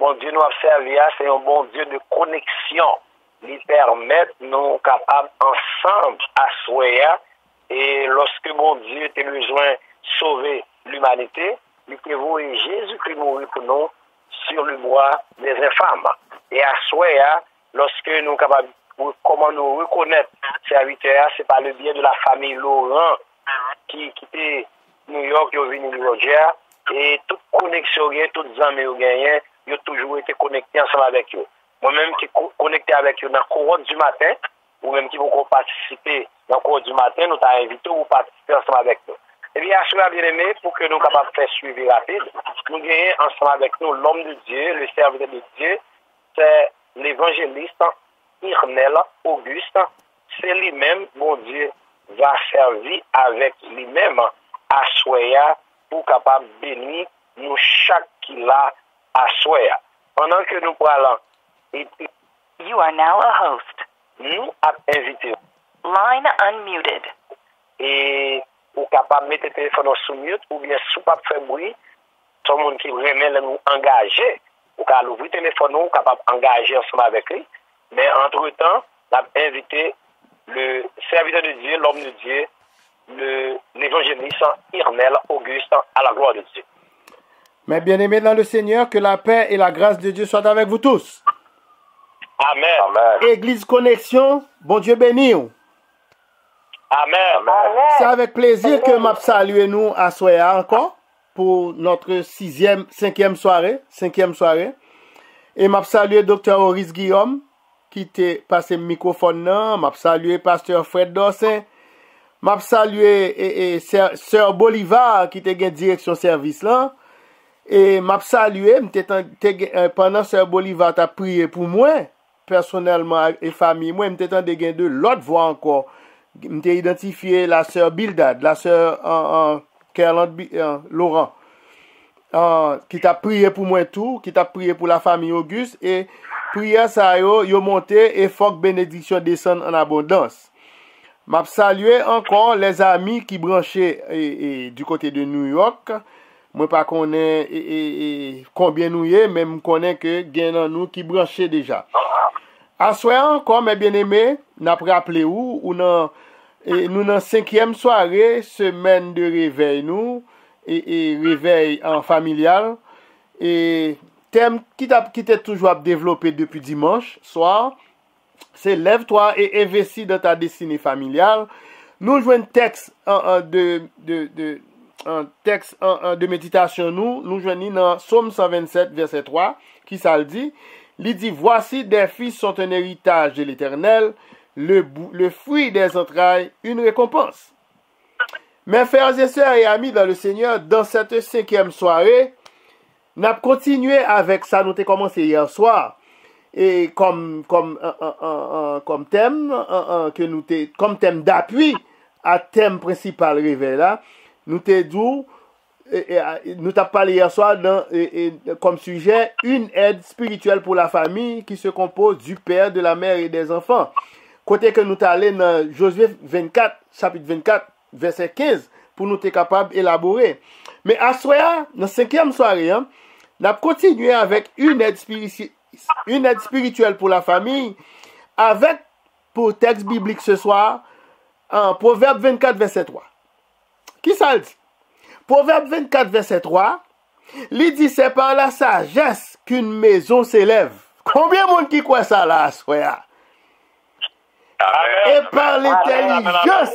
bon Dieu nous a servi, c'est un bon Dieu de connexion. Il permet nous capables ensemble à soyer. Et lorsque bon Dieu était besoin de sauver l'humanité, il était voué Jésus-Christ mourir pour nous sur le bois des infâmes. Et à soyer, lorsque nous sommes capables, comment nous reconnaître serviteurs, c'est par le biais de la famille Laurent qui quittait New York, qui est venu de Roger, et toute connexion, toutes les amis gagnent, ils ont toujours été connectés ensemble avec eux. Moi-même qui suis connecté avec eux dans le courant du matin, ou même qui vont participer dans le courant du matin, nous t'avons invité ou participer ensemble avec nous. Eh bien, à bien aimé, pour que nous soyons capables de faire suivi rapide, nous gagnons ensemble avec nous l'homme de Dieu, le serviteur de Dieu, c'est l'évangéliste Irnel Auguste. C'est lui-même, bon Dieu, va servir avec lui-même à Soya pour capable bénir nous chaque qui l'a à Soya. Pendant que nous parlons, You are now a host. Nous avons invité. Line unmuted. Et ou capable de mettre le téléphone sous mute ou bien sous pas faire bruit. Tout le monde qui remet nous engager. Ou capable ouvrir le téléphone ou capable d'engager ensemble avec lui. Mais entre-temps, nous avons invité le serviteur de Dieu, l'homme de Dieu, l'évangéliste Irnel Auguste à la gloire de Dieu. Mes bien-aimés dans le Seigneur, que la paix et la grâce de Dieu soient avec vous tous. Amen. Amen. Église Connexion, bon Dieu béni. Amen. C'est avec plaisir que m'a salué nous à Soya encore pour notre cinquième soirée. Et m'a salué Dr. Horace Guillaume qui t'a passé le microphone là, m'a salué Pasteur Fred Dossin, m'a salué Sœur Bolivar qui t'a gagné direction service là. Et m'a salué pendant Sœur Bolivar t'a prié pour moi personnellement et famille moi m'était en de de l'autre voix encore m'était identifié la sœur Bildad, la sœur Laurent qui t'a prié pour moi tout, qui t'a prié pour la famille Auguste et prière ça yo monté et faut que bénédiction descende en abondance. M'a salué encore les amis qui branchaient du côté de New York. Moi pas connais combien nous y est, mais me connais que gain nous qui branchaient déjà. À soir encore mes bien-aimés, n'a rappelé où nous dans cinquième soirée, semaine de réveil nous et réveil en familial et thème qui était toujours développé depuis dimanche soir, c'est lève-toi et investis dans ta destinée familiale. Nous jouons un texte de méditation nous joignons dans Psaume 127 verset 3 qui ça le dit. Il dit, voici des fils sont un héritage de l'Éternel, le fruit des entrailles, une récompense. Mes frères et sœurs et amis dans le Seigneur, dans cette cinquième soirée, nous avons continué avec ça, nous avons commencé hier soir. Et comme thème, comme thème d'appui à thème principal réveil là, nous t'avons nous t'avons parlé hier soir comme sujet une aide spirituelle pour la famille qui se compose du père, de la mère et des enfants. Côté que nous allons dans Josué 24, chapitre 24, verset 15, pour nous être capables d'élaborer. Mais à soir, dans la cinquième soirée, nous avons continué avec une aide spirituelle pour la famille, avec pour texte biblique ce soir, en Proverbe 24, verset 3. Qui ça le dit? Proverbe 24, verset 3, il dit, c'est par la sagesse qu'une maison s'élève. Combien de monde qui croit ça là, soya? Et par l'intelligence,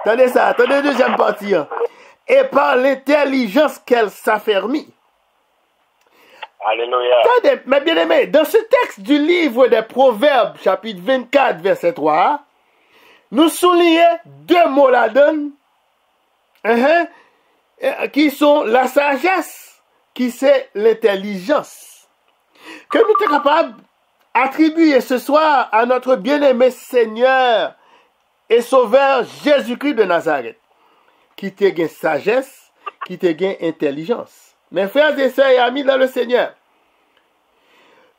attendez ça, attendez deuxième partie. Et par l'intelligence qu'elle s'affermit. Alléluia. Attendez, mes bien-aimés, dans ce texte du livre des Proverbes, chapitre 24, verset 3, nous soulignons deux mots là-dedans, qui sont la sagesse, qui c'est l'intelligence. Que nous sommes capables d'attribuer ce soir à notre bien-aimé Seigneur et Sauveur Jésus-Christ de Nazareth, qui te gagne sagesse, qui te gagne intelligence. Mes frères et sœurs et amis dans le Seigneur,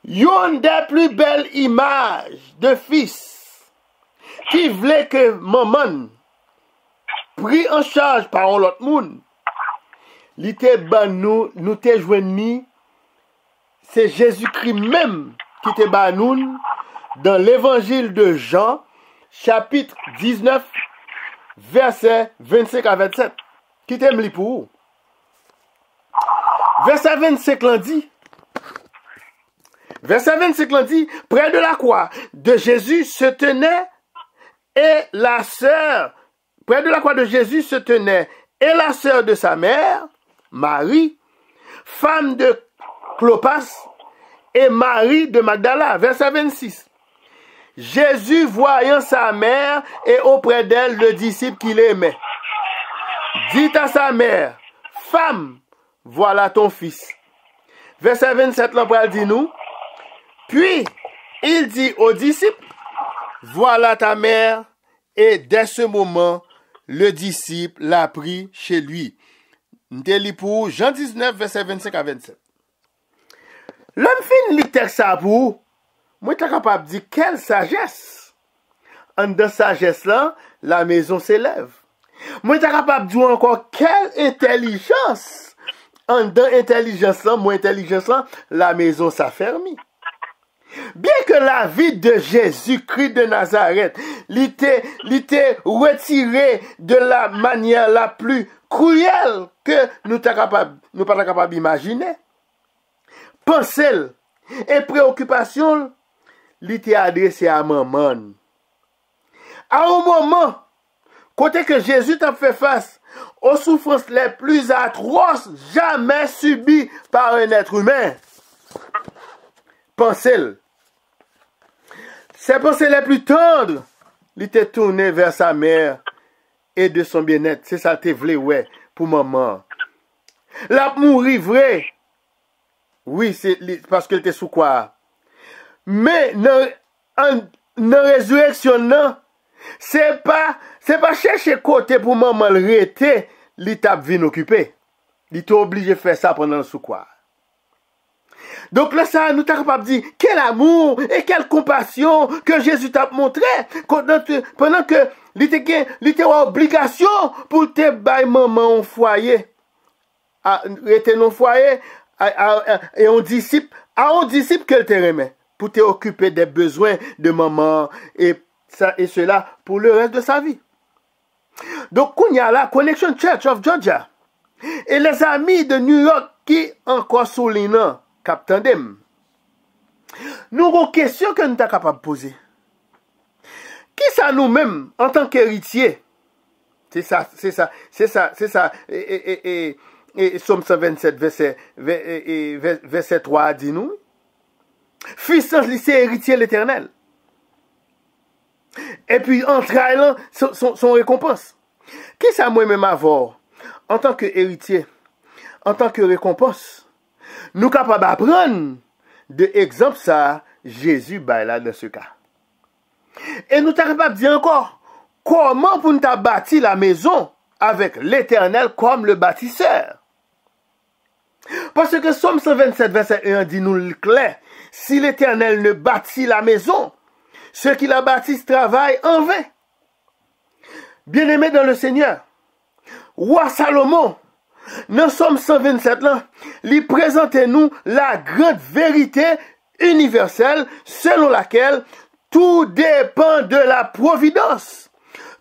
une des plus belles images de fils qui voulait que maman pris en charge par l'autre monde, nous te joigni, c'est Jésus-Christ même qui te bat nous dans l'évangile de Jean, chapitre 19, verset 25 à 27. Qui t'aime li pour vous? Verset 25 l'en dit. Verset 25 l'en dit, près de la croix de Jésus se tenait et la sœur, près de la croix de Jésus se tenait et la sœur de sa mère, Marie, femme de Clopas, et Marie de Magdala. Verset 26. Jésus, voyant sa mère et auprès d'elle le disciple qu'il aimait, dit à sa mère, femme, voilà ton fils. Verset 27, l'empereur dit nous, puis il dit aux disciples, voilà ta mère, et dès ce moment, le disciple l'a pris chez lui. Nous pour Jean 19, verset 25 à 27. L'homme fin li texte ça pour, moi t'es capable de dire quelle sagesse. En de sagesse là, la maison s'élève. Moi t'es capable de dire encore quelle intelligence. En de intelligence là, moi intelligence là, la maison s'affermit. Bien que la vie de Jésus-Christ de Nazareth l'était retirée de la manière la plus cruelle que nous ne pas capable d'imaginer. Pensée et préoccupation l'était adressée à maman. À un moment, côté que Jésus t'a fait face aux souffrances les plus atroces jamais subies par un être humain. Pensée. Ses pensées les plus tendres, il était tourné vers sa mère et de son bien-être. C'est ça que tu voulais, ouais, pour maman. La mourir vrai. Oui, c'est parce qu'elle était sous quoi. Mais dans résurrection, non, c'est pas chercher côté pour maman le rester, l'étape vient occuper. Il est obligé de faire ça pendant le sous quoi. Donc là, ça nous t'a capable de dire quel amour et quelle compassion que Jésus t'a montré pendant que il était en obligation pour te bailler maman au foyer. Rester dans le foyer et un disciple qu'elle te remet pour te occuper des besoins de maman et cela pour le reste de sa vie. Donc, il y a la Connection Church of Georgia et les amis de New York qui encore soulignent Captain Dem. Nous avons une question que nous sommes capables de poser. Qui ça nous-mêmes, en tant qu'héritiers? C'est ça. Et Somme 127, verset 3 dit nous. Fils sans lycée héritier l'éternel. Et puis, entraînant son récompense. Qui ça moi-même avoir, en tant qu'héritier, en tant que récompense? Nous capables d'apprendre de exemple ça, Jésus là dans ce cas. Et nous sommes capables de dire encore, comment pour nous bâtir la maison avec l'Éternel comme le bâtisseur? Parce que Somme 127, verset 1 dit nous le clair, si l'Éternel ne bâtit la maison, ceux qui la bâtissent travaillent en vain. Bien-aimés dans le Seigneur, roi Salomon, dans Somme 127 là, il présente nous la grande vérité universelle selon laquelle tout dépend de la providence.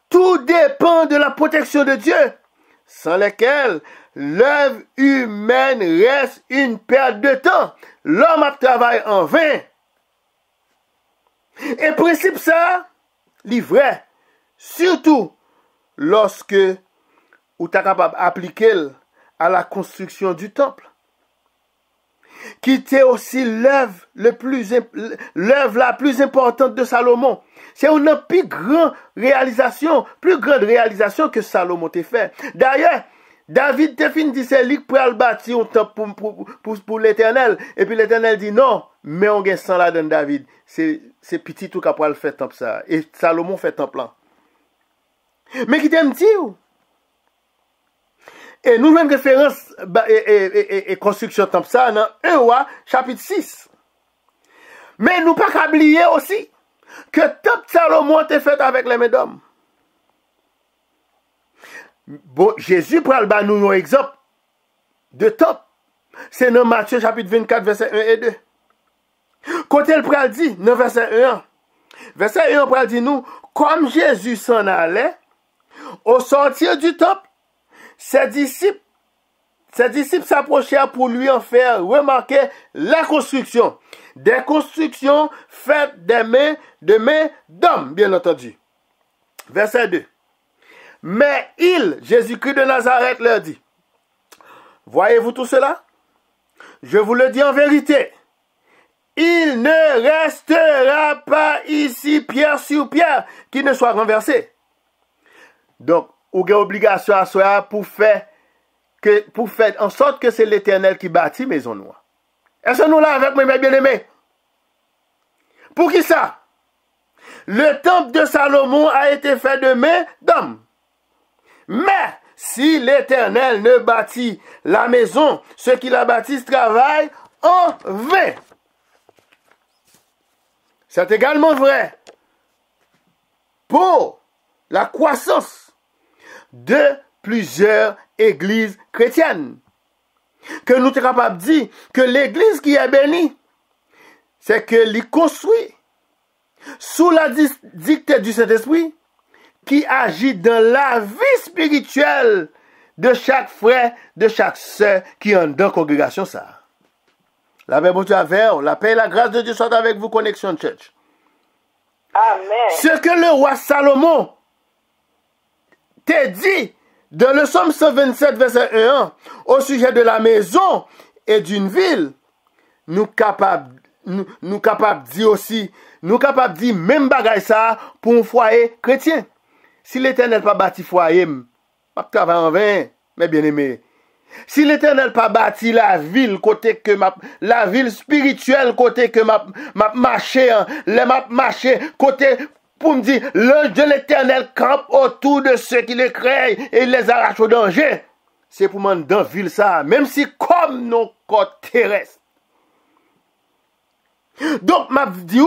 Tout dépend de la protection de Dieu, sans laquelle l'œuvre humaine reste une perte de temps. L'homme travaille en vain. Et principe ça, il est vrai, surtout lorsque ou tu es capable d'appliquer à la construction du temple, qui était aussi l'œuvre la plus importante de Salomon. C'est une plus grande réalisation que Salomon t'a fait. D'ailleurs, David te fin dit c'est lui qui pourrait bâtir un temple pour l'Éternel. Et puis l'Éternel dit non, mais on gagne sans la donne David. C'est petit tout qui pourrait le faire temple ça. Et Salomon fait temple là. Mais qui t'aime dire? Et nous avons référence et construction temple ça dans 1 Roi chapitre 6. Mais nous pas qu'à oublier aussi que temple Salomon était fait avec les mains d'hommes. Bon, Jésus prend nous un exemple de temple. C'est dans Matthieu chapitre 24 verset 1 et 2. Côté le pral dit, dans verset 1. Verset 1, pral dit nous, comme Jésus s'en allait, au sortir du temple, ses disciples s'approchèrent pour lui en faire remarquer la construction. Des constructions faites de mains d'hommes, bien entendu. Verset 2. Mais il, Jésus-Christ de Nazareth, leur dit, voyez-vous tout cela? Je vous le dis en vérité, il ne restera pas ici pierre sur pierre qui ne soit renversé. Donc, vous avez obligation à soi pour faire en sorte que c'est l'Éternel qui bâtit maison noire. Est-ce que nous là avec mes bien-aimés? Pour qui ça? Le temple de Salomon a été fait de mains d'hommes. Mais si l'Éternel ne bâtit la maison, ceux qui la bâtissent travaillent en vain. C'est également vrai pour la croissance de plusieurs églises chrétiennes. Que nous sommes capables de dire que l'église qui est bénie, c'est que l'y construit sous la dictée du Saint-Esprit qui agit dans la vie spirituelle de chaque frère, de chaque sœur qui est dans la congrégation. Ça. La paix, bon Dieu, la paix et la grâce de Dieu sont avec vous, Connection Church. Amen. Ce que le roi Salomon t'a dit dans le psaume 127, verset 1, au sujet de la maison et d'une ville, nous capables de dire aussi, nous capables de dire même bagaille ça pour un foyer chrétien. Si l'Éternel pas bâti foyer, pas travailler en vain, mes bien-aimés. Si l'Éternel pas bâti la ville côté que la ville spirituelle côté que m'a marché, côté pour me dire l'ange de l'Éternel campe autour de ceux qui les créent et il les arrache au danger. C'est pour m'en dans ville ça, même si comme nos corps terrestres. Donc m'a dit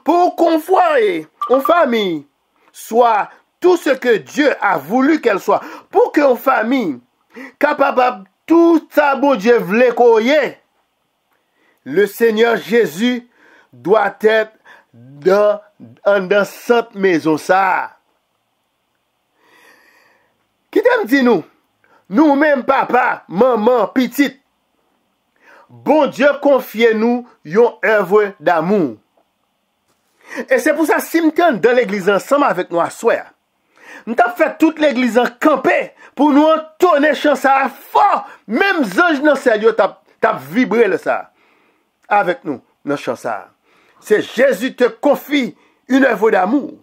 pour qu'on foyer, en famille soit tout ce que Dieu a voulu qu'elle soit, pour qu'une famille capable tout ça bon Dieu voulait koye, le Seigneur Jésus doit être dans cette maison ça. Qui t'aime dit nous même papa, maman, petite, bon Dieu confie nous une œuvre d'amour. Et c'est pour ça si nous sommes dans l'église ensemble avec nous à soir, nous avons fait toute l'église en campé pour nous entonner chant ça fort. Même anges dans le ciel t'a vibré le ça avec nous dans chant ça. C'est Jésus te confie une œuvre d'amour.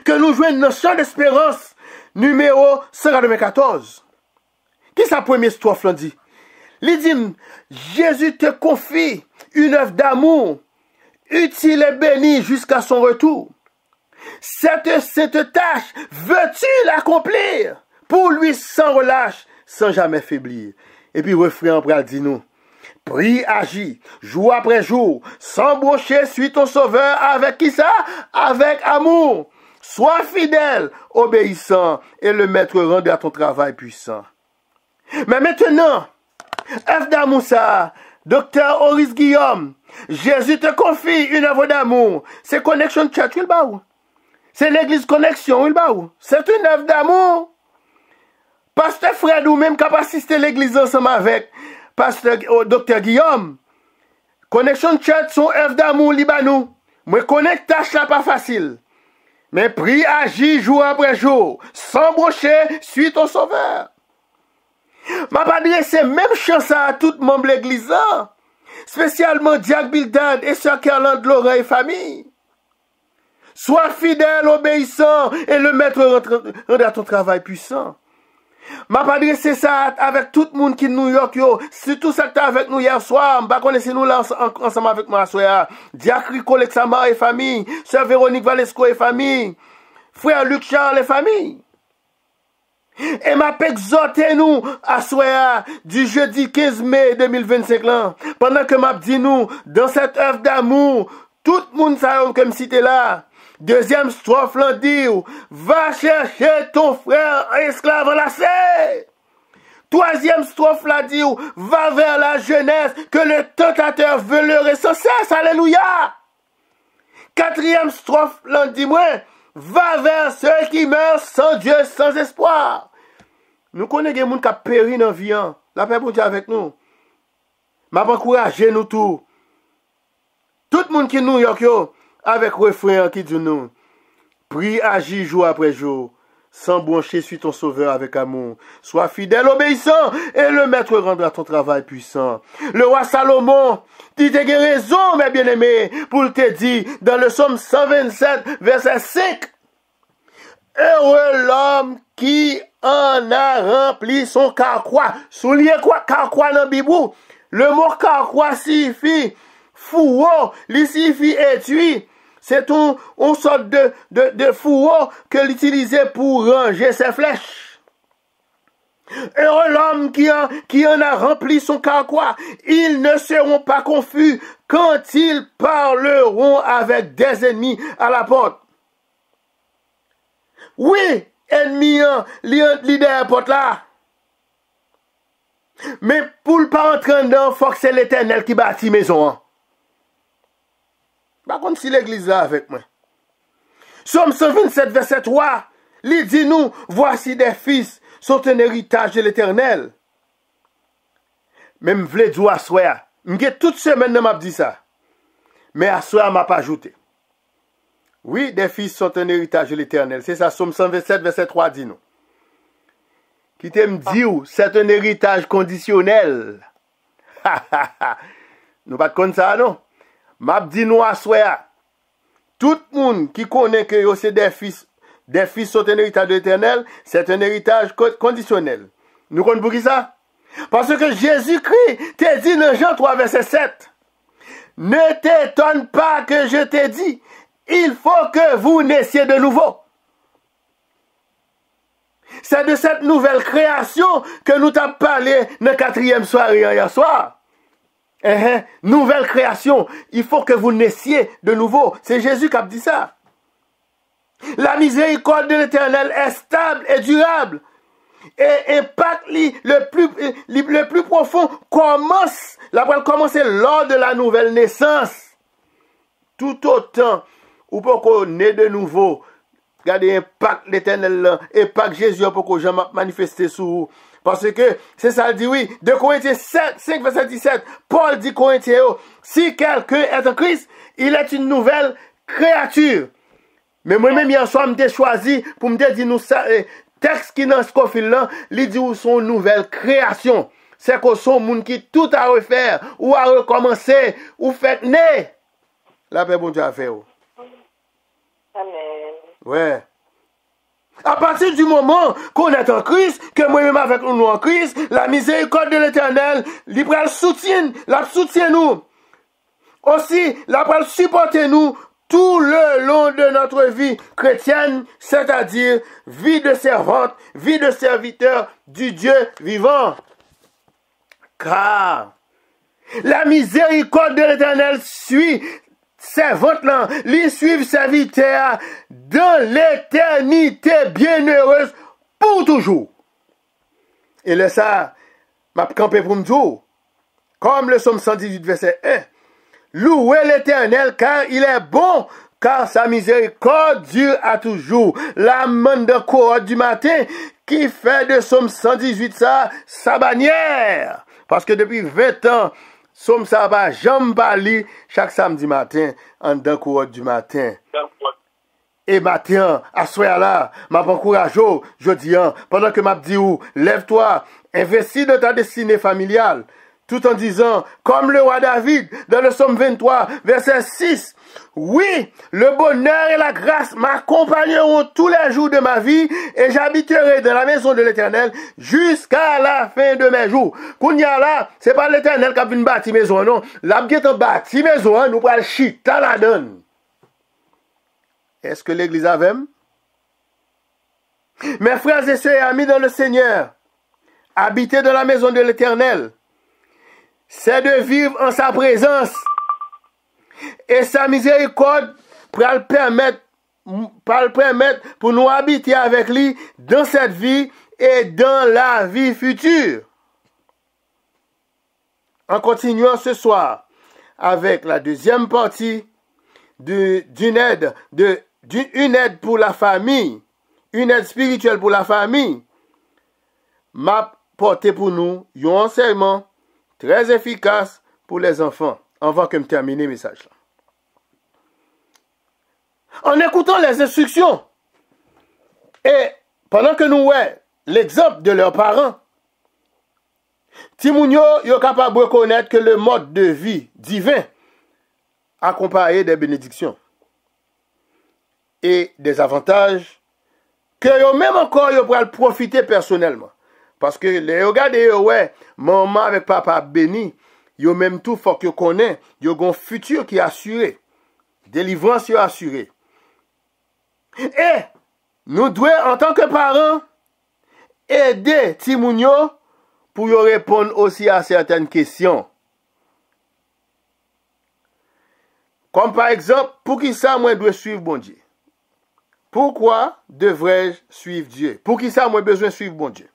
Que nous jouons dans chant d'espérance numéro 194. Qui sa première strophe là dit? Il dit Jésus te confie une œuvre d'amour utile et bénie jusqu'à son retour. Cette tâche, veux-tu l'accomplir pour lui sans relâche, sans jamais faiblir? Et puis refrain pral dit nous, prie, agis, jour après jour, sans brocher, suis ton sauveur, avec qui ça? Avec amour. Sois fidèle, obéissant, et le maître rendra ton travail puissant. Mais maintenant, œuvre d'amour ça, Docteur Horace Guillaume, Jésus te confie une œuvre d'amour. C'est Connection Church, il va où? C'est l'église Connexion, il va où? C'est une œuvre d'amour. Pasteur Fred ou même qui a assisté l'église ensemble avec Pasteur Docteur Guillaume. Connection Church, son œuvre d'amour, libanou. Moi, connaître tâche là pas facile. Mais prie, agis jour après jour. Sans brocher, suis ton sauveur. Ma pas adressé même chance à tout membre de l'église, spécialement Diak Bildad et Sœur Kerland Laurent et famille. Sois fidèle, obéissant, et le maître rendra ton travail puissant. M'a pas adressé ça avec tout le monde qui est New York, yo. C'est tout ça que tu avec nous hier soir. M'a connaissé nous là ensemble avec moi soir. Diak Rico Lexama et famille. Sœur Véronique Valesco et famille. Frère Luc Charles et famille. Et m'a exhorté nous à soir du jeudi 15 mai 2025 là. Pendant que m'a dit nous, dans cette œuvre d'amour, tout le monde sait comme si t'es là. Deuxième strophe là dit, va chercher ton frère esclave enlacé. Troisième strophe là dit, va vers la jeunesse que le tentateur veut leurrer sans cesse. Alléluia. Quatrième strophe là dit, va vers ceux qui meurent sans Dieu, sans espoir. Nous connaissons des gens qui ont péri dans la vie. La paix pour Dieu avec nous. Je vais encourager nous tous. Tout le monde qui nous York avec refrain qui dit nous. Prie, agis jour après jour. Sans broncher, suis ton sauveur avec amour. Sois fidèle, obéissant, et le maître rendra ton travail puissant. Le roi Salomon, dit t'as raison, mes bien-aimés, pour te dire, dans le psaume 127, verset 5, heureux l'homme qui en a rempli son carquois. Soulignez quoi, carquois dans la Bible? Le mot carquois signifie fourreau, il signifie étui. C'est une sorte de fourreau que l'utilisait pour ranger ses flèches. Heureux l'homme qui en a rempli son carquois. Ils ne seront pas confus quand ils parleront avec des ennemis à la porte. Oui, ennemi, l'idée à la porte là. Mais pour ne pas entrer dedans, il faut que c'est l'Éternel qui bâtit maison. Par contre, si l'église est avec moi. Somme 127, verset 3, il dit nous, voici des fils sont un héritage de l'Éternel. Même vle dire à soi, m'ge toute semaine m'a dit ça. Mais à soi m'a pas ajouté. Oui, des fils sont un héritage de l'Éternel. C'est ça, Somme 127, verset 3 dit nous. Qui t'aime dire, c'est un héritage conditionnel. Nous pas comme ça, non? M'a dit nous à soi. Tout le monde qui connaît que c'est des fils sont un héritage de l'Éternel, c'est un héritage conditionnel. Nous connaissons pour qui ça? Parce que Jésus-Christ t'a dit dans Jean 3, verset 7, ne t'étonne pas que je t'ai dit, il faut que vous naissiez de nouveau. C'est de cette nouvelle création que nous t'avons parlé dans la 4e soirée hier soir. Nouvelle création, il faut que vous naissiez de nouveau. C'est Jésus qui a dit ça. La miséricorde de l'Éternel est stable et durable. Et impact le plus profond commence lors de la nouvelle naissance. Tout autant, ou pour qu'on naît de nouveau, regardez l'impact l'Éternel là, impact Jésus pour qu'on jamais manifester sur vous. Parce que, c'est ça, il dit oui, de Corinthiens 5, verset 17, Paul dit Corinthiens, si quelqu'un est en Christ, il est une nouvelle créature. Mais moi-même, hier soir, je choisi pour me dire, nous, ça, texte qui dans ce confil là, il dit, son nouvelle création. C'est que son monde qui tout à refaire, ou à recommencer, ou fait né. La paix, bon Dieu, à faire. Amen. Ouais. À partir du moment qu'on est en Christ, que moi-même avec nous en Christ, la miséricorde de l'Éternel, il va soutient nous. Aussi, il va supporter nous tout le long de notre vie chrétienne, c'est-à-dire vie de servante, vie de serviteur du Dieu vivant. Car la miséricorde de l'Éternel suit servante là, les suivent serviteurs dans l'éternité bienheureuse pour toujours. Et là ça, m'a campé pour me dire, comme le psaume 118 verset 1, louez l'Éternel car il est bon, car sa miséricorde dure à toujours. La main de cohorte du matin qui fait de psaume 118 ça sa bannière. Parce que depuis 20 ans, Somme ça va jamais parler chaque samedi matin en dedans courant du matin. Et matin, à ce là, m'a encouragé, je dis, pendant que m'a dit, lève-toi, investis dans ta destinée familiale, tout en disant, comme le roi David, dans le psaume 23, verset 6, oui, le bonheur et la grâce m'accompagneront tous les jours de ma vie et j'habiterai dans la maison de l'Éternel jusqu'à la fin de mes jours. Kounya là, c'est pas l'Éternel qui a venu bâtir maison, non. La qui a bâti maison, nous prenons le chita la donne. Est-ce que l'Église a même? Mes frères et sœurs et amis dans le Seigneur, habiter dans la maison de l'Éternel, c'est de vivre en sa présence. Et sa miséricorde pour le permettre pour nous habiter avec lui dans cette vie et dans la vie future. En continuant ce soir avec la deuxième partie d'une aide pour la famille, une aide spirituelle pour la famille, m'a porté pour nous un enseignement très efficace pour les enfants, avant que je termine le message là. En écoutant les instructions, et pendant que nous voyons l'exemple de leurs parents, Timounio est capable de reconnaître que le mode de vie divin accompagne des bénédictions et des avantages que yo même encore yo pourra profiter personnellement. Parce que les regardez ouais, maman avec papa béni, yo même tout faut que connaît, yo gon futur qui est assuré. Délivrance est assurée. Et nous devons en tant que parents aider Timounio pour yo répondre aussi à certaines questions. Comme par exemple, pour qui ça moi dois suivre bon Dieu? Pourquoi devrais-je suivre Dieu? Pour qui ça moi besoin suivre bon Dieu?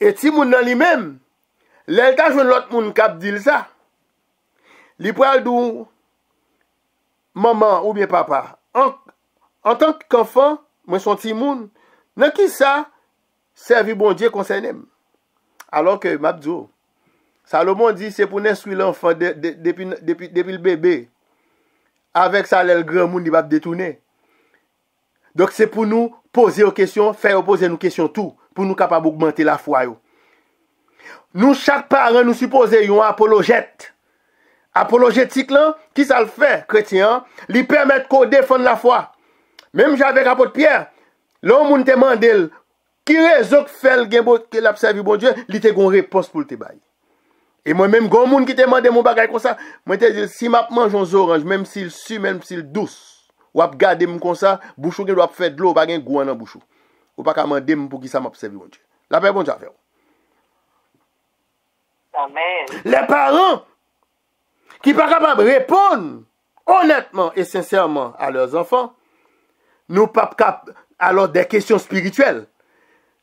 Et si moun nan li même, l'elta jouen l'autre moun kap dil ça, li pral dou maman ou bien papa. En tant qu'enfant, moi son ti moun, nan ki ça servi bon Dieu concerné. Alors que m'abdou, Salomon dit c'est pour n'instruire l'enfant depuis le bébé. Avec ça le grand moun il va détourner. Donc c'est pour nous poser aux questions, faire poser nos questions tout, pour nous capables d'augmenter la foi. Nous, chaque parent, nous supposons un apologète. Apologétique là, qui ça le fait, chrétien, lui permet qu'on défende la foi. Même j'avais l'apôtre Pierre, l'homme te demande qui raison que fait qu'il a servi bon Dieu, il te une réponse pour le bailler. Et moi-même, quand moun qui te demande mon bagage comme ça, moi te dis si m'a mange un orange, même s'il su, même s'il douce, ou ap gade m comme ça, bouchou qui doit faire de l'eau, pas gen goût dans bouchou. Ou pas demander pour qui ça m'a servi bon Dieu. La paix bon Dieu à faire. Amen. Les parents qui pas capables de répondre honnêtement et sincèrement à leurs enfants, nous pas capables alors des questions spirituelles.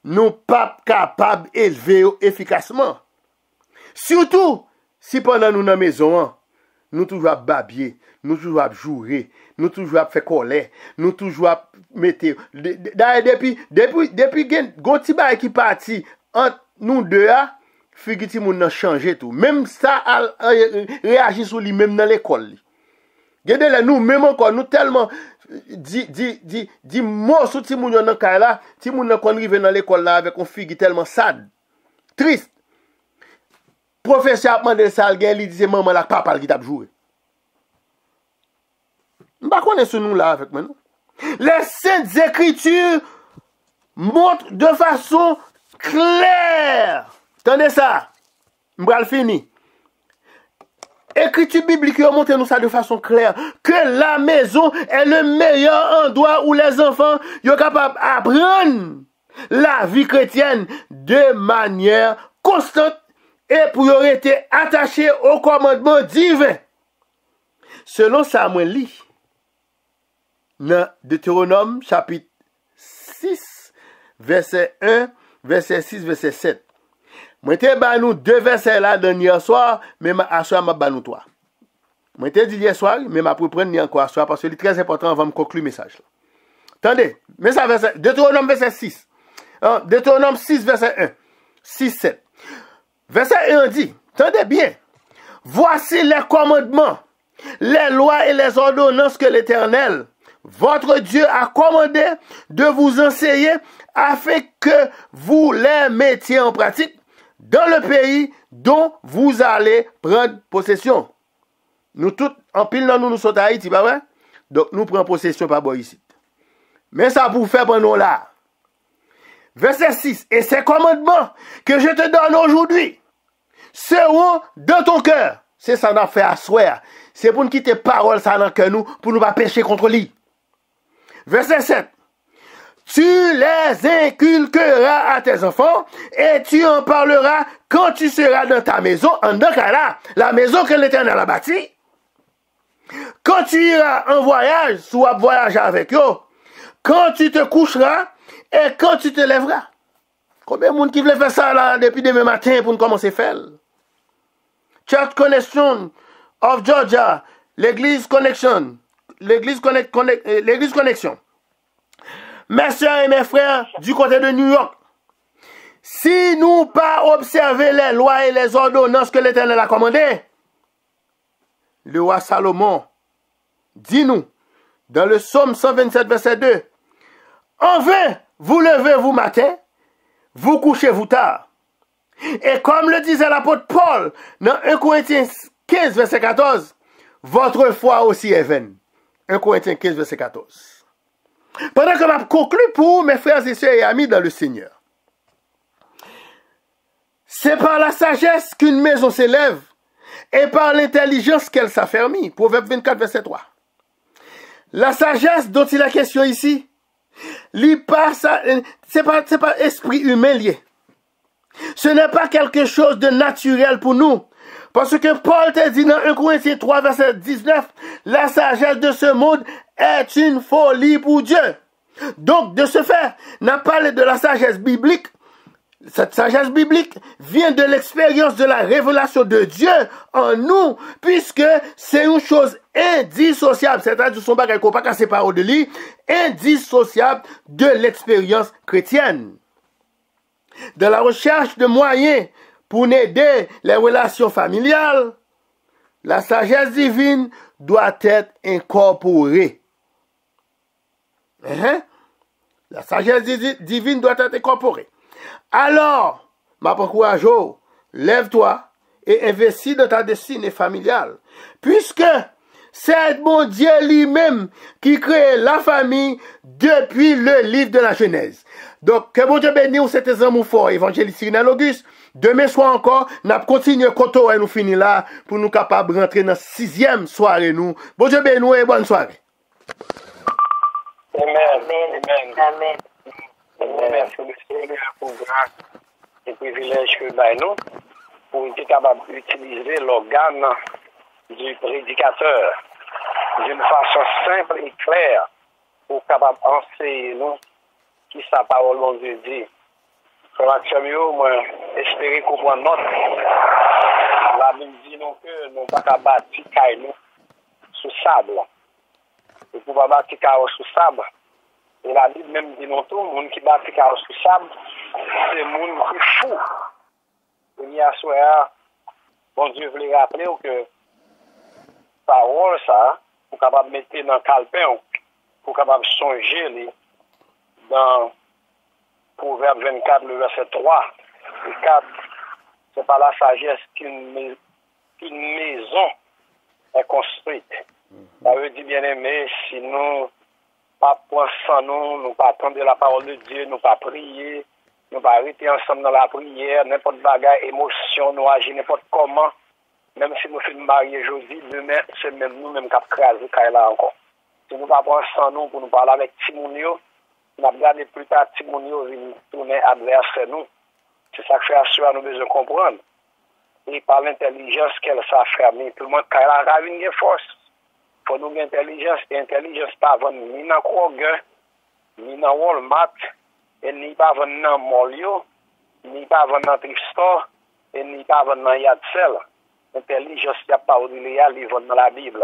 Nous pas capables d'élever efficacement. Surtout si pendant nous dans la maison, nous toujours à babier, nous toujours à jouer, nous toujours à faire colère, nous toujours à mettre depuis gonti bail qui parti entre nous deux a figiti moun nan changer tout. Même ça réagit sur lui même dans l'école. Gade là nous même encore nous tellement di mot sur ti moun nan kay là, ti moun nan kon rive dans l'école là avec un figi tellement sad, triste. Professeur a demandé ça al gen li disait maman la papa qui t'a joué. M'pa connait sur nous là avec moi non. Les saintes écritures montrent de façon claire. Attendez ça. M'bral fini. Écriture biblique montre nous ça de façon claire que la maison est le meilleur endroit où les enfants sont capables d'apprendre la vie chrétienne de manière constante et pour rester attachés au commandement divin. Selon Samuel lit dans Deutéronome chapitre 6 verset 1, verset 6, verset 7. Moi te ba nous deux versets là dernier soir, mais à soir m'a ba nous trois. Moi te dit hier soir, mais m'a pour prendre encore soir parce que c'est très important avant de conclure le message. Attendez, mais ça verset Deutéronome verset 6. Deutéronome 6 verset 1. 6 7. Verset 1 dit, attendez bien. Voici les commandements, les lois et les ordonnances que l'Éternel, votre Dieu, a commandé de vous enseigner afin que vous les mettiez en pratique dans le pays dont vous allez prendre possession. Nous tous, en pile, nous sommes à Haïti, pas vrai? Donc, nous prenons possession par boy ici. Mais ça pour faire pour nous là. Verset 6. Et ces commandements que je te donne aujourd'hui seront dans ton cœur. C'est ça qu'on a fait à soi. C'est pour nous quitter parole ça dans cœur nous, pour nous pas pécher contre lui. Verset 7. Tu les inculqueras à tes enfants et tu en parleras quand tu seras dans ta maison, en là, la maison que l'Éternel a bâtie. Quand tu iras en voyage, soit voyager avec eux, quand tu te coucheras Et quand tu te lèveras, combien de monde qui voulait faire ça là depuis demain matin pour nous commencer à faire? Church Connection of Georgia, l'Église Connection, l'Église Connexion. Mes soeurs et mes frères du côté de New York, si nous pas observer les lois et les ordonnances que l'Éternel a commandées, le roi Salomon dit nous, dans le psaume 127, verset 2, en vain, vous levez-vous matin, vous couchez-vous tard. Et comme le disait l'apôtre Paul dans 1 Corinthiens 15, verset 14, votre foi aussi est vaine. 1 Corinthiens 15, verset 14. Pendant que je conclue pour mes frères et sœurs et amis dans le Seigneur. C'est par la sagesse qu'une maison s'élève et par l'intelligence qu'elle s'affermit. Proverbe 24, verset 3. La sagesse dont il est question ici, c'est pas esprit humain lié. Ce n'est pas quelque chose de naturel pour nous. Parce que Paul te dit dans 1 Corinthiens 3, verset 19, la sagesse de ce monde est une folie pour Dieu. Donc, de ce fait, n'a parlé de la sagesse biblique. Cette sagesse biblique vient de l'expérience de la révélation de Dieu en nous, puisque c'est une chose indissociable, c'est-à-dire son bagage qu'on pas qu'à séparer de lui, indissociable de l'expérience chrétienne. Dans la recherche de moyens pour aider les relations familiales, la sagesse divine doit être incorporée. La sagesse divine doit être incorporée. Alors, ma encourage, lève-toi et investis dans ta destinée familiale. Puisque c'est mon Dieu lui-même qui crée la famille depuis le livre de la Genèse. Donc, que bon Dieu bénisse cet amour fort, évangéliste Cyril Auguste. Demain soir encore, nous continuons quand et nous finissons là pour nous capables de rentrer dans la 6e soirée. Nous. Bon Dieu bénisse et bonne soirée. Amen. Amen. Merci le Seigneur pour grâce et privilège que nous pour être capable d'utiliser l'organe du prédicateur d'une façon simple et claire pour capable enseigner nous qui sa parole mon Dieu dit. Comme actuellement, moi, espérer comprendre notre. La Bible dit nous que nous ne pouvons pas bâtir nous sous sable. Et pour pas bâtir sous sable. Et la Bible même dit non tout, le monde qui bâtit sous sable, c'est le monde qui est fou. Et il y a soir, bon Dieu voulait rappeler que parole ça, pour capable mettre dans le calepin, pour capable songer dans Proverbe 24, le verset 3 et 4, c'est par la sagesse qu'une maison est construite. Ça veut dire, bien aimé, si nous pas prendre sans nous pas attendre la parole de Dieu, nous pas prier, nous pas arrêter ensemble dans la prière, n'importe bagarre, émotion, nous agir n'importe comment, même si nous faisons marier aujourd'hui, demain, c'est même nous-mêmes qui avons crasé là encore. Si nous pas prendre sans nous pour nous parler avec Timounio, nous avons regardé plus tard Timounio vient tourner adversaire nous. C'est ça que fait assurer nous besoin de comprendre. Et par l'intelligence qu'elle s'affirme, tout le monde qui a une force. Pour nous l'intelligence, et l'intelligence pas venir ni dans Kroger, ni dans Walmart, et ni pas venir dans Molio, ni pas venir dans Thrift Store, et ni pas venir dans Yad Sale. L'intelligence, il n'y a pas où il y a, il va dans la Bible.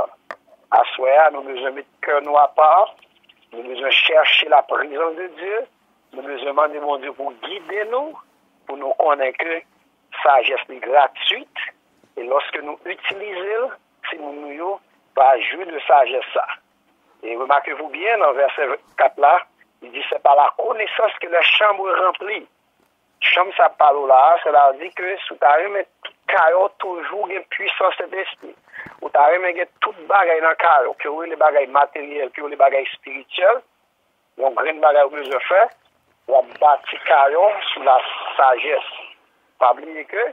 À ce moment-là, nous avons besoin de mettre cœur nous à part, nous avons besoin de chercher la présence de Dieu, nous avons besoin de demander mon Dieu pour guider nous, pour nous connaître que sagesse est gratuite, et lorsque nous utilisons, si nous pas jouer de sagesse ça. Et remarquez-vous bien, dans verset 4 là, il dit c'est par la connaissance que la chambre est remplie. Chambre ça parle là, cela dit que sous ta remet tout carreau toujours une puissance d'esprit. Ou ta remet tout bagaille dans carreau, que oui les bagailles matériels, que oui les bagailles spirituels. Donc grand bagaille besoin de faire, ou bâtir carreau sous la sagesse. Pas oublier que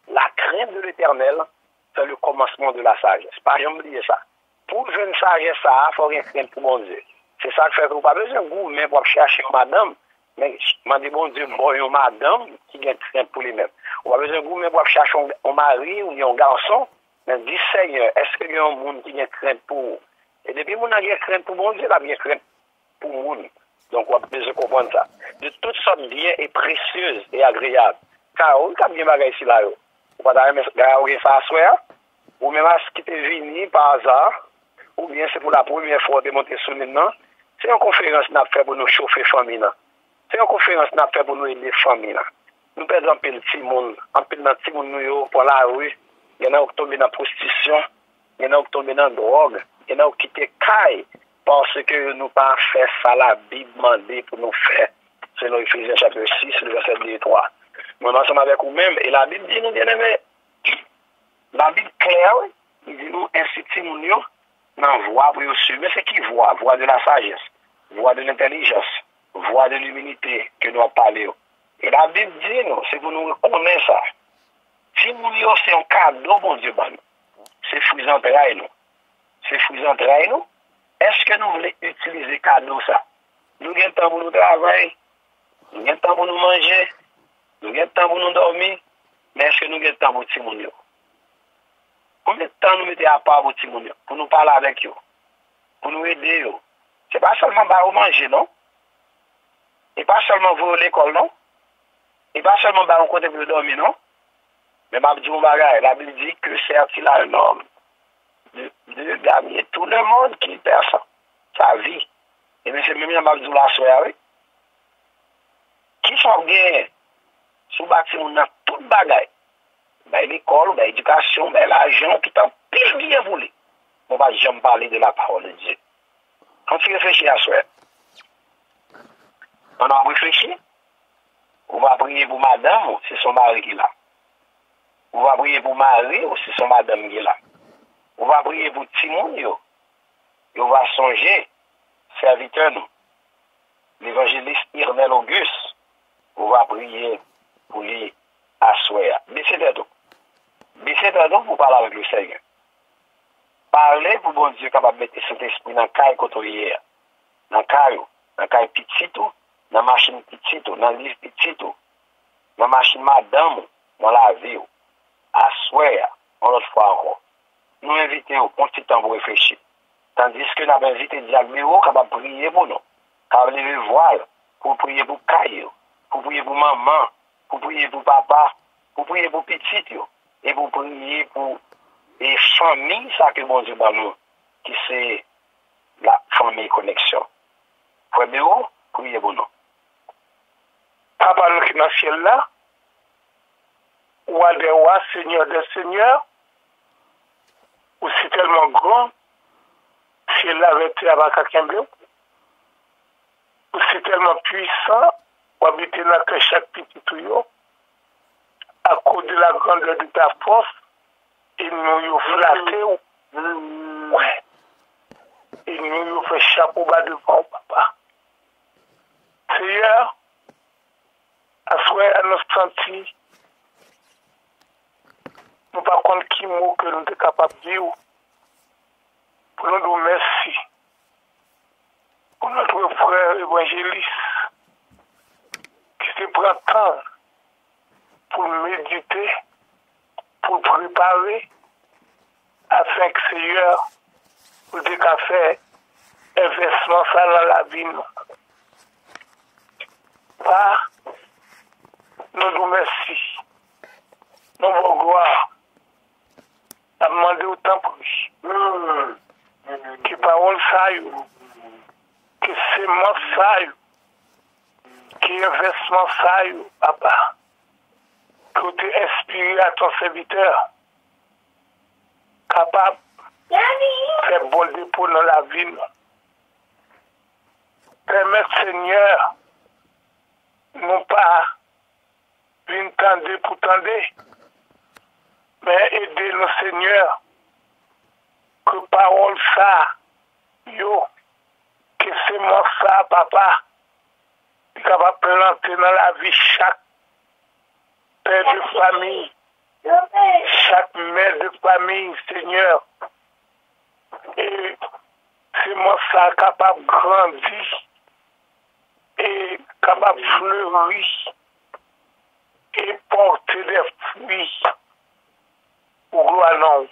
la crainte de l'Éternel, c'est le commencement de la sagesse. Pas jamais oublier ça. Pour jouer une sagesse, il faut rien craindre pour mon Dieu. C'est ça que fait que vous n'avez pas besoin de vous, mais pour chercher une madame. Mais je m'en dis, bon Dieu, bon, une madame qui a crainte pour lui-même. Vous n'avez pas besoin de vous, mais pour chercher un mari ou un garçon. Mais dis, Seigneur, est-ce qu'il y a un monde qui a crainte pour vous? Et depuis que vous avez crainte pour mon Dieu, vous avez crainte pour le monde. Donc, on a besoin de comprendre ça. De toutes sortes bien et précieuses et agréables. Car on a bien bagay ici là. On va d'ailleurs regarder ça à soi, ou même à ce qui est venu par hasard, ou bien c'est pour la première fois de monter sur maintenant. C'est une conférence qu'on a fait pour nous chauffer famille. C'est une conférence qu'on a fait pour nous aider famille. Nous perdons un peu de petit monde, un peu de petit monde nous pour la rue. Il y en a qui tombent dans la prostitution, il y en a qui tombent dans la drogue, il y en a qui quittent caille parce que nous pas fait ça la Bible demandé pour nous faire. C'est dans Ephésiens chapitre 6, le verset 2 et 3. Nous ensemble avec vous-même, et la Bible dit nous bien aimé. La Bible claire, il dit nous inciter nous dans voie pour suivre. Mais c'est qui voie? Voie de la sagesse, voie de l'intelligence, voie de l'humilité que nous avons parlé. Et la Bible dit nous, c'est pour nous reconnaître ça. Si nous c'est un cadeau, bon Dieu, c'est fruits entrailles nous. C'est fruits entrailles nous. Est-ce que nous voulons utiliser cadeau ça? Nous avons le temps pour nous travailler, nous avons le temps pour nous manger, nous avons le temps pour nous dormir, mais est-ce que nous avons le temps pour tout le monde? Combien de temps nous mettons à part pour tout le monde? Pour nous parler avec eux, pour nous aider. Ce n'est pas seulement pour manger, non? Et pas seulement pour l'école, non? Et pas seulement pour côté pour dormir, non? Mais la Bible dit que c'est un homme de gagner tout le monde qui perd sa vie. Et bien c'est même la soirée. Qui sont gagnés sous bâtiment dans toute bagaille? L'école, l'éducation, l'argent, qui t'en pile bien voulu. On va jamais parler de la parole de Dieu. Quand tu réfléchis à soi, on a réfléchi. On va prier pour madame, c'est son mari qui est là. On va prier pour Marie, ou c'est son madame qui est là. On va prier pour Timon, et on va songer, serviteur nous. L'évangéliste Irnel Auguste, on va prier pour lui à soi. Baissez les dos. Baissez les dos pour parler avec le Seigneur. Parlez pour bon Dieu capable de mettre cet esprit dans le caille côté dans le caille petit, dans la machine petit, dans le livre petit, dans la machine madame, dans la vie. À souhait, on l'autre fois encore. Nous invitons un petit temps pour réfléchir. Tandis que nous avons invité Diagméo capable de prier pour nous. Capable de lever voile, pour prier pour Caillou, pour prier pour maman, pour prier pour papa, pour prier pour petit, et pour prier pour les familles, ça que bon Dieu bat nous, qui c'est la famille connexion. Premièrement, priez pour nous. Papa, nous qui dans le ciel là, roi des rois, seigneur des seigneurs, aussi tellement grand, c'est la vérité avec quelqu'un, aussi tellement puissant, pour habiter dans chaque petit tuyau, à cause de la grandeur de ta force, et nous flatté, ouais, et nous fait chapeau bas devant, papa. Seigneur, à soi, à nos sentis, nous par contre qui mot que nous sommes capables de dire pour nous dire merci pour notre frère évangéliste qui se prend temps pour méditer, pour préparer afin que Seigneur nous ait fait investissement ça dans la vie. Par nous nous merci, nous vous gloire. A demandé autant pour lui. Que parole ça, que sémence ça, que investissement ça, papa. Que tu es inspiré à ton serviteur. Capable de faire bon dépôt dans la vie. Permettre, Seigneur, non pas une tendre pour tendre. Mais aidez-nous, Seigneur, que parole ça, que c'est mon ça, papa, qui va planter dans la vie chaque père de famille, chaque mère de famille, Seigneur. Et c'est mon ça capable de grandir et capable de fleurir et porter des fruits. Pour gloire non.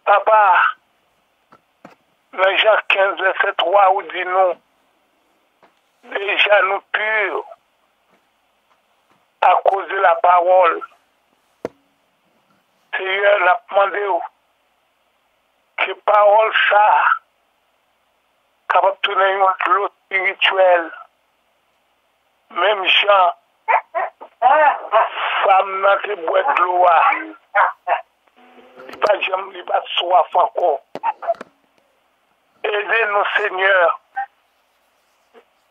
Papa, dans Jean 15, verset 3, où dit nous, déjà nous purs à cause de la parole. Seigneur, n'a demandé que parole ça capable de tourner une l'autre spirituel. Même Jean, femme n'a que boire de l'eau. Il pas soif encore. Aidez-nous, Seigneur,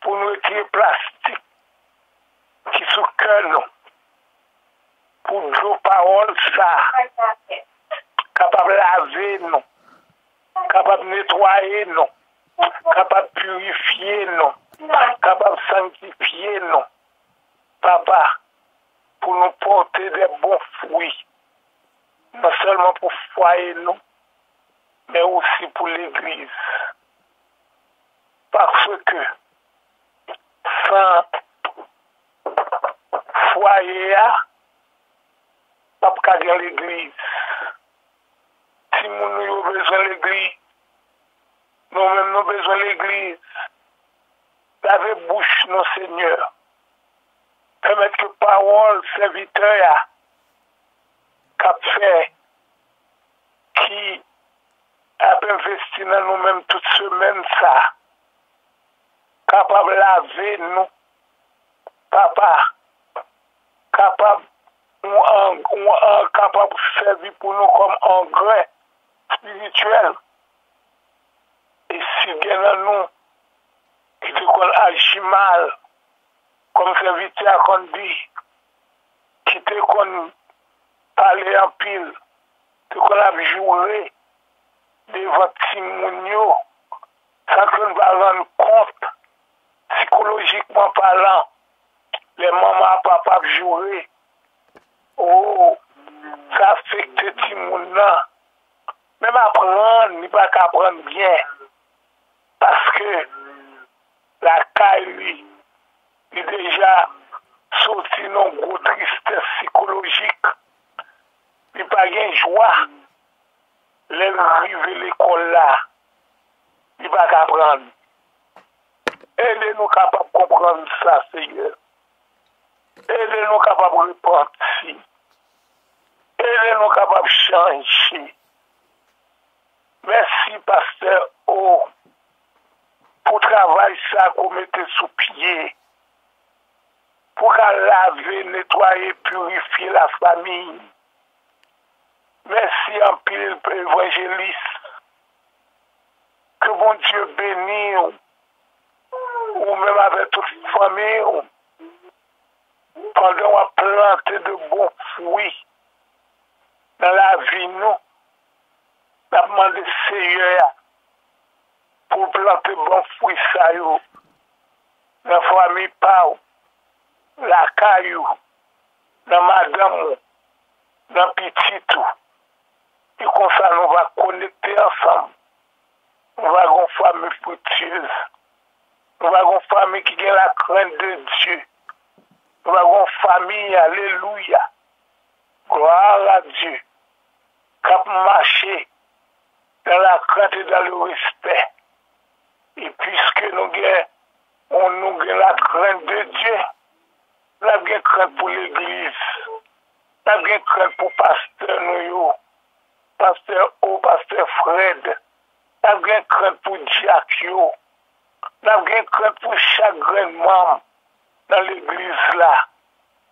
pour nous retirer plastique qui sous cœur nous. Pour nos paroles, ça, capable de laver nous, capable de nettoyer nous, capable de purifier nous, capable de sanctifier nous. Papa, pour nous porter des bons fruits, non seulement pour foyer nous, mais aussi pour l'Église. Parce que sans foyer, pas qu'à l'Église. Si nous avons besoin de l'Église, nous-mêmes nous avons besoin de l'Église. Lavez bouche, nos Seigneurs. Permettre que parole, serviteur, qu'a fait, qui a investi dans nous-mêmes toute semaine, ça, capable de laver nous, papa, capable capable de servir pour nous comme engrais spirituel. Et si bien à nous, qui te qu'on agit mal, comme serviteur qu'on dit, qui te qu'on parler en pile, que qu'on a juré devant Timonio, sans qu'on va rendre compte, psychologiquement parlant, les mamans et papa juré. Oh, ça affecte Timouna. Même apprendre, il n'y a pas qu'à apprendre bien. Parce que la caille, lui, il est déjà sorti dans une grosse tristesse psychologique. Il n'y a pas de joie. Les arriver l'école là, il n'y a pas qu'à apprendre. Aidez-nous capables de comprendre ça, Seigneur. Aidez-nous capables de repentir. Aidez-nous capables de changer. Merci, pasteur O, pour le travail ça qu'on mettait sous pied. Pour laver, nettoyer, purifier la famille. Merci en pile évangéliste. Que bon Dieu bénisse, ou même avec toute famille, pendant qu'on planter de bons fruits dans la vie, nous, on a demandé Seigneur pour planter de bons fruits, ça y est, dans la famille, la caillou, dans madame, dans petit tout. Et comme ça, nous va connecter ensemble. Nous va avoir une famille fructueuse. Nous va avoir une famille qui a la crainte de Dieu. Nous va avoir une famille, alléluia. Gloire à Dieu. Cap marcher dans la crainte et dans le respect. Et puisque nous avons la crainte de Dieu, nous avons crainte pour l'Église. Nous avons crainte pour pasteur nous, pasteur O, pasteur Fred. Nous avons crainte pour Diakio. Nous avons crainte pour chaque grand membre dans l'Église là.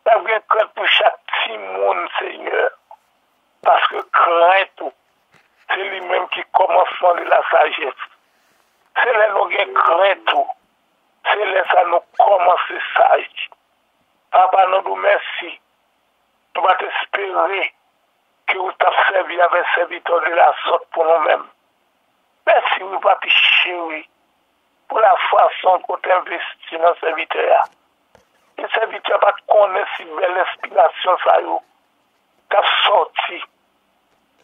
Nous avons crainte pour chaque petit monde, Seigneur. Parce que crainte, c'est lui-même qui commence de la sagesse. C'est là nous avons crainte. C'est là ça nous commence sage. Papa, nous nous merci. Nous allons espérer que vous t'avez servi avec serviteur de la sorte pour nous-mêmes. Merci, vous papi chéri, pour la façon qu'on t'investit dans le serviteur. Le serviteur va te connaître si belle inspiration ça y est. T'as sorti.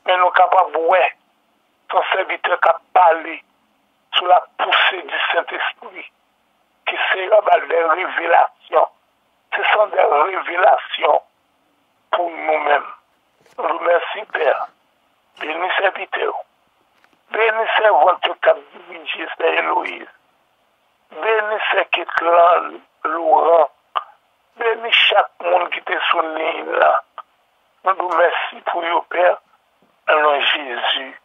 Mais nous sommes capables de voir ton serviteur qui a parlé sous la poussée du Saint-Esprit. Qui sera des révélations. Ce sont des révélations pour nous-mêmes. Nous vous remercions, Père. Bénis serviteur. Bénis servante qui a dirigé, c'est Héloïse. Bénis Seketlan, Laurent. Bénis chaque monde qui était sous ligne là. Nous nous merci pour vous, Père, en nom de Jésus.